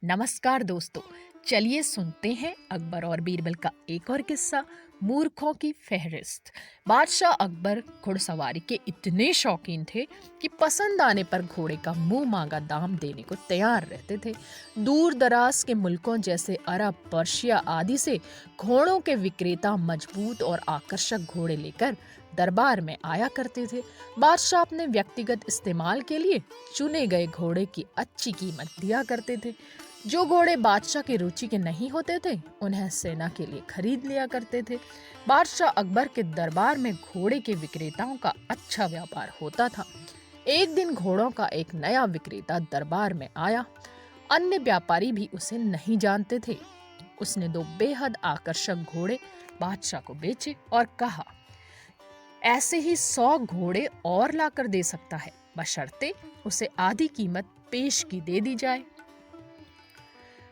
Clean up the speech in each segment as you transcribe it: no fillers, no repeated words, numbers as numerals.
नमस्कार दोस्तों। चलिए सुनते हैं अकबर और बीरबल का एक और किस्सा, मूर्खों की फहरिस्त। बादशाह अकबर घुड़सवारी के इतने शौकीन थे कि पसंद आने पर घोड़े का मुंह मांगा दाम देने को तैयार रहते थे। दूर दराज के मुल्कों जैसे अरब, पर्शिया आदि से घोड़ों के विक्रेता मजबूत और आकर्षक घोड़े लेकर दरबार में आया करते थे। बादशाह अपने व्यक्तिगत इस्तेमाल के लिए चुने गए घोड़े की अच्छी कीमत दिया करते थे। जो घोड़े बादशाह की रुचि के नहीं होते थे उन्हें सेना के लिए खरीद लिया करते थे। बादशाह अकबर के दरबार में घोड़े के विक्रेताओं का अच्छा व्यापार होता था। एक दिन घोड़ों का एक नया विक्रेता दरबार में आया। अन्य व्यापारी भी उसे नहीं जानते थे। उसने दो बेहद आकर्षक घोड़े बादशाह को बेचे और कहा, ऐसे ही 100 घोड़े और लाकर दे सकता है, बशर्ते उसे आधी कीमत पेश की दे दी जाए।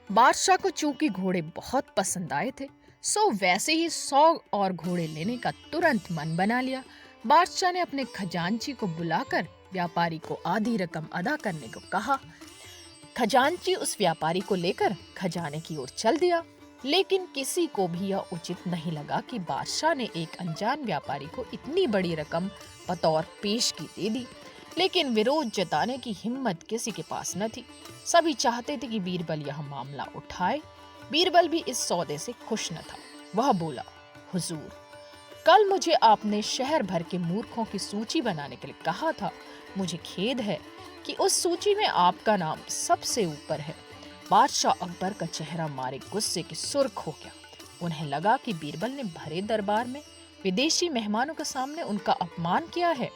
बादशाह को चूंकि घोड़े बहुत पसंद आए थे, सो वैसे ही 100 और घोड़े लेने का तुरंत मन बना लिया। बादशाह ने अपने खजांची को बुलाकर व्यापारी को आधी रकम अदा करने को कहा। खजांची उस व्यापारी को लेकर खजाने की ओर चल दिया, लेकिन किसी को भी यह उचित नहीं लगा कि बादशाह ने एक अनजान व्यापारी को इतनी बड़ी रकम बतौर पेश की दे दी। लेकिन विरोध जताने की हिम्मत किसी के पास न थी। सभी चाहते थे कि बीरबल यह मामला उठाए। बीरबल भी इस सौदे से खुश न था। वह बोला, हुजूर, कल मुझे आपने शहर भर के मूर्खों की सूची बनाने के लिए कहा था। मुझे खेद है कि उस सूची में आपका नाम सबसे ऊपर है। बादशाह अकबर का चेहरा मारे गुस्से के सुर्ख हो गया। उन्हें लगा कि बीरबल ने भरे दरबार में विदेशी मेहमानों के सामने उनका अपमान किया है।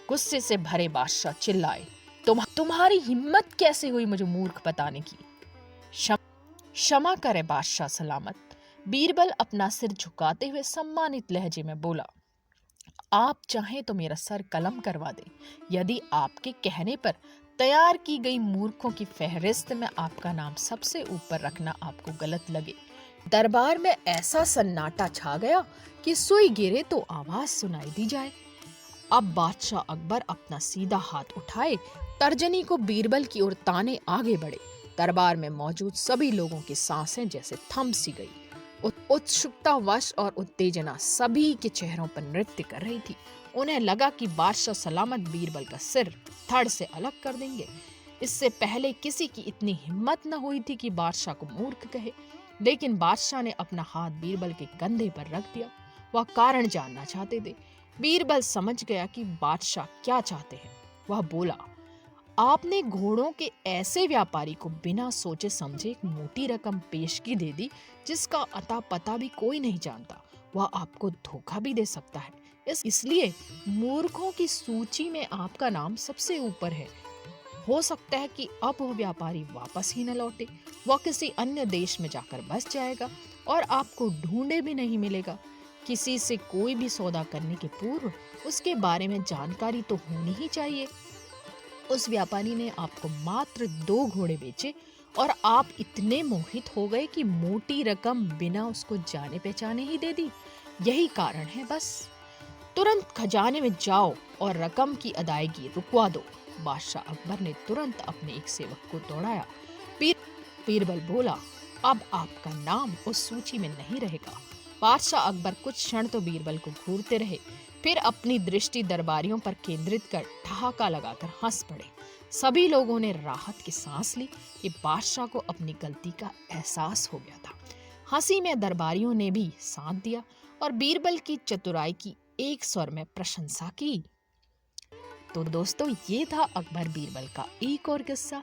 गुस्से से भरे बादशाह चिल्लाए, तुम्हारी हिम्मत कैसे हुई मुझे मूर्ख बताने की? क्षमा करे बादशाह सलामत। बीरबल अपना सिर झुकाते हुए सम्मानित लहजे में बोला, आप चाहें तो मेरा सर कलम करवा दें। यदि आपके कहने पर तैयार की गई मूर्खों की फहरिस्त में आपका नाम सबसे ऊपर रखना आपको गलत लगे। दरबार में ऐसा सन्नाटा छा गया कि सुई गिरे तो आवाज सुनाई दी जाए। अब बादशाह अकबर अपना सीधा हाथ उठाए तर्जनी को बीरबल की ओर ताने आगे बढ़े। दरबार में मौजूद सभी लोगों की सांसें जैसे थम सी गई। उत्सुकतावश और उत्तेजना सभी के चेहरों पर नृत्य कर रही थी। उन्हें लगा कि बादशाह सलामत बीरबल का सिर धड़ से अलग कर देंगे। इससे पहले किसी की इतनी हिम्मत न हुई थी कि बादशाह को मूर्ख कहे। लेकिन बादशाह ने अपना हाथ बीरबल के कंधे पर रख दिया। वह कारण जानना चाहते थे। बीरबल समझ गया कि बादशाह क्या चाहते हैं। वह बोला, आपने घोड़ों के ऐसे व्यापारी को बिना सोचे समझे एक मोटी रकम पेशगी दे दी जिसका अता पता भी कोई नहीं जानता। वह आपको धोखा भी दे सकता है। इसलिए मूर्खों की सूची में आपका नाम सबसे ऊपर है। हो सकता है कि अब वह व्यापारी वापस ही न लौटे। वह किसी अन्य देश में जाकर बस जाएगा और आपको ढूंढे भी नहीं मिलेगा। किसी से कोई भी सौदा करने के पूर्व उसके बारे में जानकारी तो होनी ही चाहिए। उस व्यापारी ने आपको मात्र 2 घोड़े बेचे और आप इतने मोहित हो गए कि मोटी रकम बिना उसको जाने पहचाने ही दे दी। यही कारण है बस। तुरंत खजाने में जाओ और रकम की अदायगी रुकवा दो। बादशाह अकबर ने तुरंत अपने एक सेवक को दौड़ाया। बीरबल बोला, अब आपका नाम उस सूची में नहीं रहेगा। बादशाह अकबर कुछ क्षण तो बीरबल को घूरते रहे, फिर अपनी दृष्टि दरबारियों पर केंद्रित कर ठहाका लगाकर हंस पड़े। सभी लोगों ने राहत की सांस ली कि बादशाह को अपनी गलती का एहसास हो गया था। हंसी में दरबारियों ने भी साथ दिया और बीरबल की चतुराई की एक स्वर में प्रशंसा की। तो दोस्तों, ये था अकबर बीरबल का एक और किस्सा।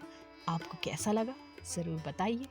आपको कैसा लगा जरूर बताइए।